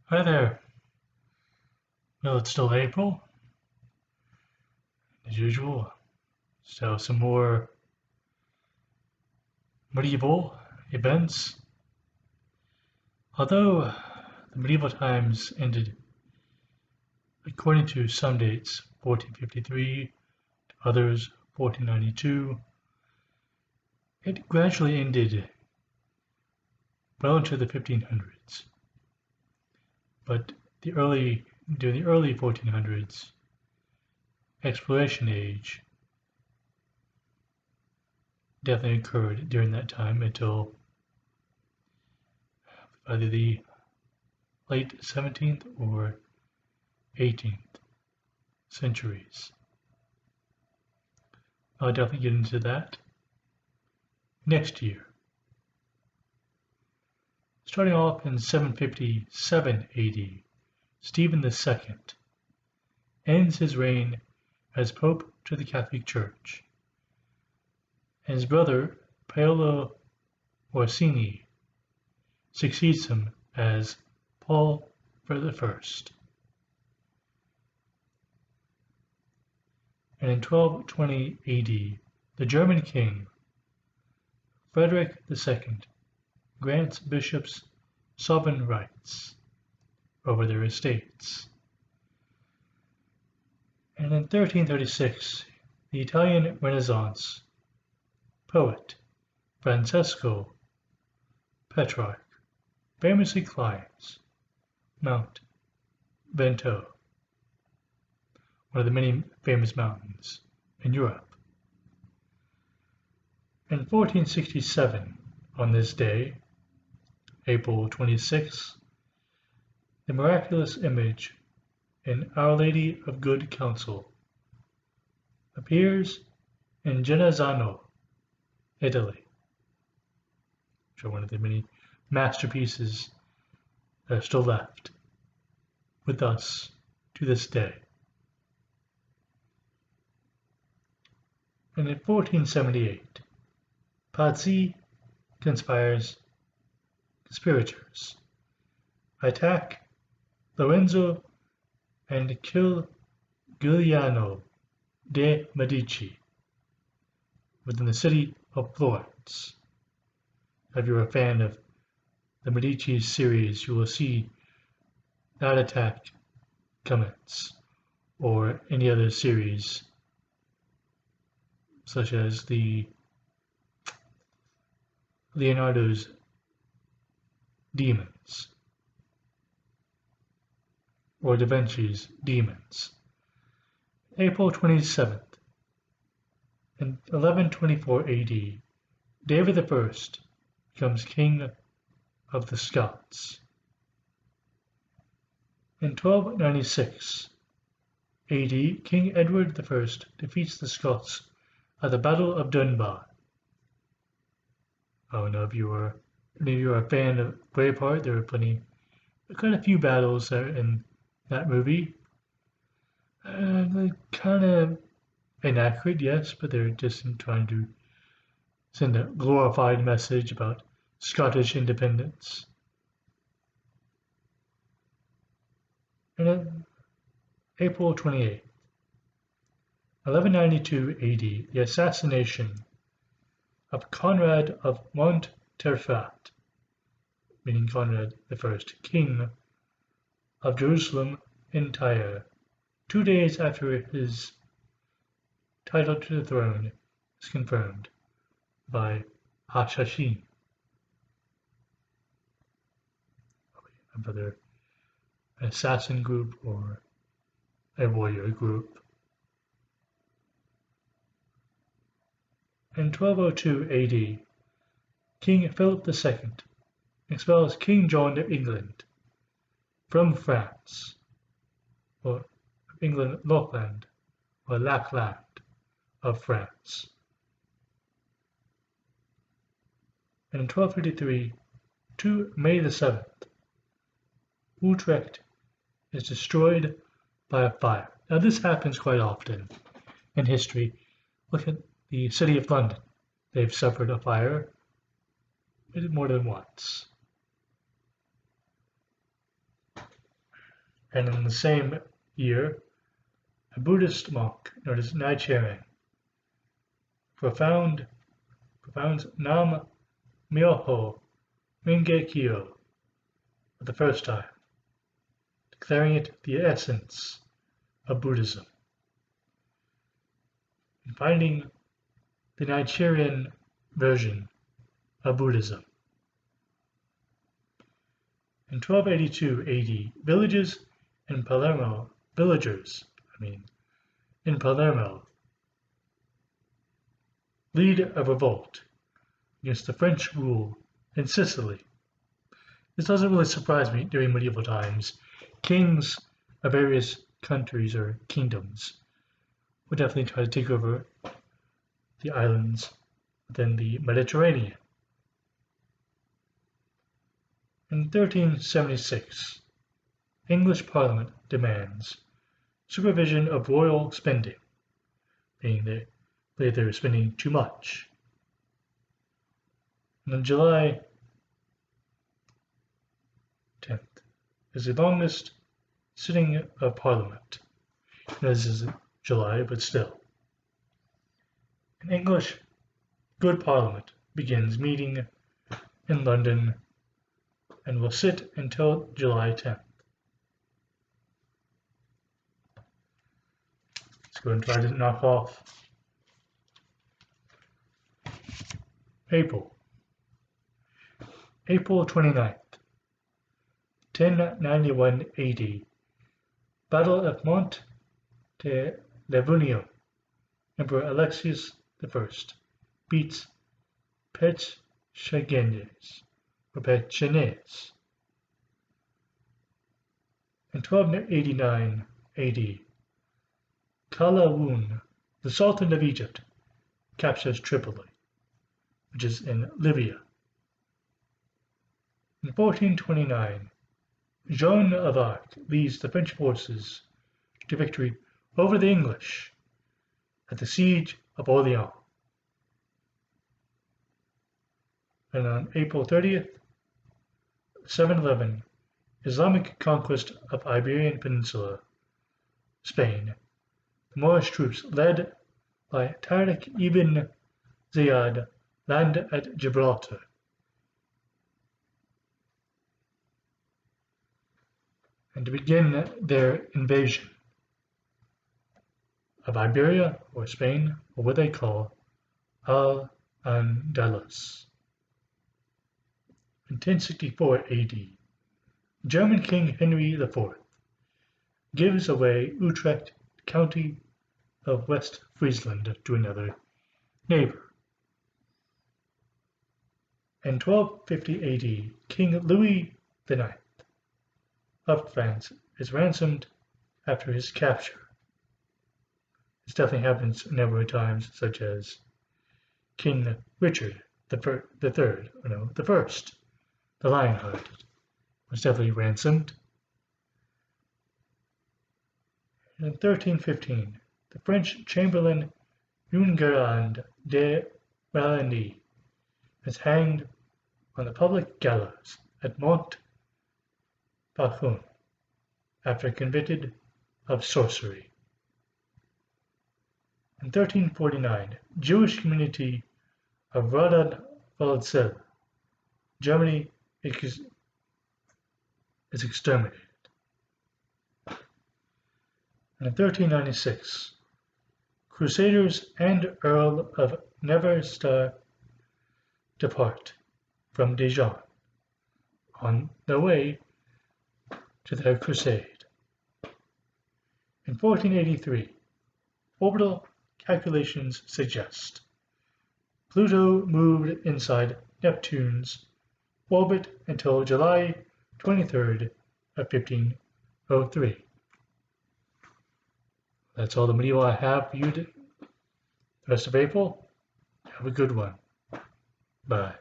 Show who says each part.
Speaker 1: Hi there. Well, it's still April, as usual. So some more medieval events. Although the medieval times ended, according to some dates, 1453, to others 1492, it gradually ended well into the 1500s. But during the early 1400s, exploration age definitely occurred during that time until either the late 17th or 18th centuries. I'll definitely get into that next year. Starting off in 757 AD, Stephen II ends his reign as Pope to the Catholic Church, and his brother Paolo Orsini succeeds him as Paul I. And in 1220 AD, the German king Frederick II grants bishops sovereign rights over their estates. And in 1336, the Italian Renaissance poet Francesco Petrarch famously climbs Mount Vento, one of the many famous mountains in Europe. In 1467, on this day, April 26, the miraculous image in Our Lady of Good Counsel appears in Genazzano, Italy, which are one of the many masterpieces that are still left with us to this day. And in 1478, Pazzi conspirators attack Lorenzo and kill Giuliano de' Medici within the city of Florence. If you're a fan of the Medici series, you will see that attack commence, or any other series such as the Leonardo's Demons or Da Vinci's Demons. April 27th, in 1124 AD, David I becomes king of the Scots. In 1296 AD, King Edward I defeats the Scots at the Battle of Dunbar. I don't know if you are a fan of Braveheart. There are quite a few battles in that movie. They're kind of inaccurate, yes, but they're just trying to send a glorified message about Scottish independence. And then April 28th, 1192 AD, the assassination of Conrad of Montferrat, meaning Conrad I, king of Jerusalem and Tyre, 2 days after his title to the throne is confirmed by Hashashin, another assassin group or a warrior group. In 1202 AD, King Philip II expels King John of England from France, or England Lochland, or Lapland of France. And in 1233 to May the 7th, Utrecht is destroyed by a fire. Now this happens quite often in history. Look at the city of London. They've suffered a fire more than once. And in the same year, a Buddhist monk known as Nichiren propounds Nam Myoho Renge Kyo for the first time, declaring it the essence of Buddhism, and finding the Nichiren version of Buddhism. In 1282 AD, villagers in Palermo lead a revolt against the French rule in Sicily. This doesn't really surprise me during medieval times. Kings of various countries or kingdoms would definitely try to take over the islands within the Mediterranean. In 1376, English Parliament demands supervision of royal spending, meaning they believe they were spending too much. And on July 10th is the longest sitting of Parliament. This is July, but still. An English good Parliament begins meeting in London and will sit until July 10th. Let's go and try to knock off April 29th, 1091 AD, Battle of Monte-Lavunium. Emperor Alexius I beats Pechenegs. In 1289 AD, Kalawun, the Sultan of Egypt, captures Tripoli, which is in Libya. In 1429, Joan of Arc leads the French forces to victory over the English at the Siege of Orleans. And on April 30th, 711, Islamic conquest of Iberian Peninsula, Spain. The Moorish troops led by Tariq ibn Ziyad land at Gibraltar. And to begin their invasion of Iberia, or Spain, or what they call Al-Andalus. In 1064 AD, German King Henry IV gives away Utrecht, county of West Friesland, to another neighbor. In 1250 AD, King Louis IX of France is ransomed after his capture. This definitely happens a number of times, such as King Richard the First, the Lionhearted, was definitely ransomed. In 1315, the French Chamberlain Enguerrand de Ralligny is hanged on the public gallows at Montbacon after convicted of sorcery. In 1349, Jewish community of Radan-Waldsee, Germany, is exterminated. And in 1396, Crusaders and Earl of Neverstar depart from Dijon on their way to their crusade. In 1483, orbital calculations suggest Pluto moved inside Neptune's orbit until July 23rd of 1503. That's all the medieval I have for you the rest of April. Have a good one. Bye.